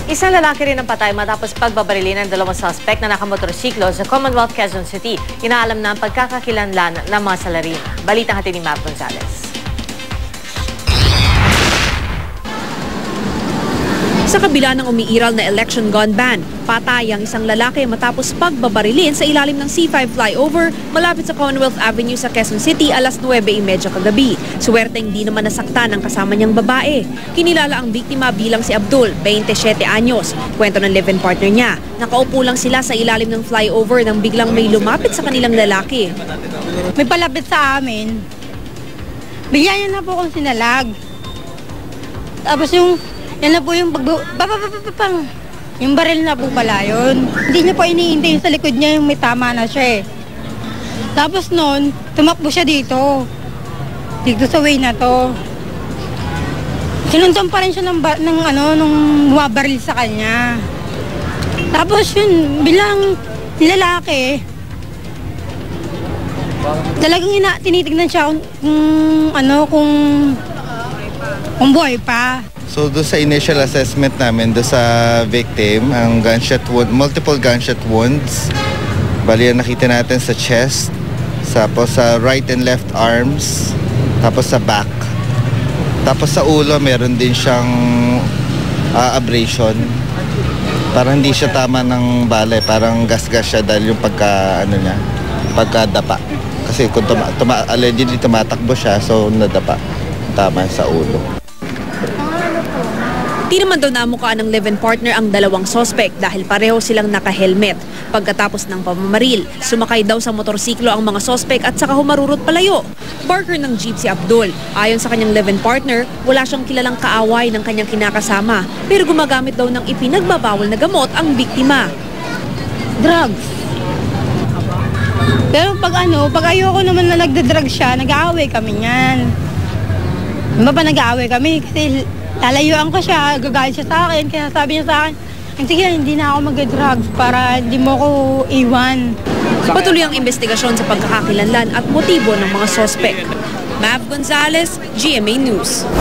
Isang lalaki rin ang patay matapos pagbabarilin ng dalawang suspect na nakamotorsiklo sa Commonwealth, Quezon City. Inaalam na ang pagkakakilanlan ng mga salarin. Balitang hatid ni Mav Gonzalez. Sa kabila ng umiiral na election gun ban, patay ang isang lalaki matapos pagbabarilin sa ilalim ng C5 flyover malapit sa Commonwealth Avenue sa Quezon City alas 9:30 kagabi. Swerteng di naman nasaktan ang kasama niyang babae. Kinilala ang biktima bilang si Abdul, 27 anyos. Kwento ng live-in partner niya. Nakaupo lang sila sa ilalim ng flyover nang biglang may lumapit sa kanilang lalaki. May palapit sa amin. Bigyan niya na po akong sinalag. Tapos yan na po yung yung baril na po pala yun. Hindi niya po iniintay yung sa likod niya yung may tama na siya eh. Tapos noon, tumakbo siya dito sa way na to. Sinundan pa rin siya nung bumabaril sa kanya. Tapos yun, bilang lalaki, talagang tinitignan siya kung buhay pa. So doon sa initial assessment namin, doon sa victim, ang multiple gunshot wounds. Bali ang nakita natin sa chest, tapos sa right and left arms, tapos sa back. Tapos sa ulo, meron din siyang abrasion. Parang hindi siya tama ng bala, parang gas-gas siya dahil yung pagkadapa. Kasi kung allegedly tumatakbo siya, so nadapa. Tama sa ulo. Di naman daw namukaan ng live-in partner ang dalawang suspect dahil pareho silang naka-helmet. Pagkatapos ng pamamaril, sumakay daw sa motorsiklo ang mga suspect at saka humarurot palayo. Barker ng jeep si Abdul. Ayon sa kanyang live-in partner, wala siyang kilalang kaaway ng kanyang kinakasama. Pero gumagamit daw ng ipinagbabawal na gamot ang biktima. Drugs. Pero pag ayoko naman na nagda-drug siya, nag-aaway kami niyan. Diba pa nag-aaway kami kasi lalayuan ko siya, gagalit siya sa akin, kaya sabi niya sa akin, sige, hindi na ako mag-drugs para hindi mo ko iwan. Patuloy ang investigasyon sa pagkakakilanlan at motibo ng mga suspect. Mav Gonzalez, GMA News.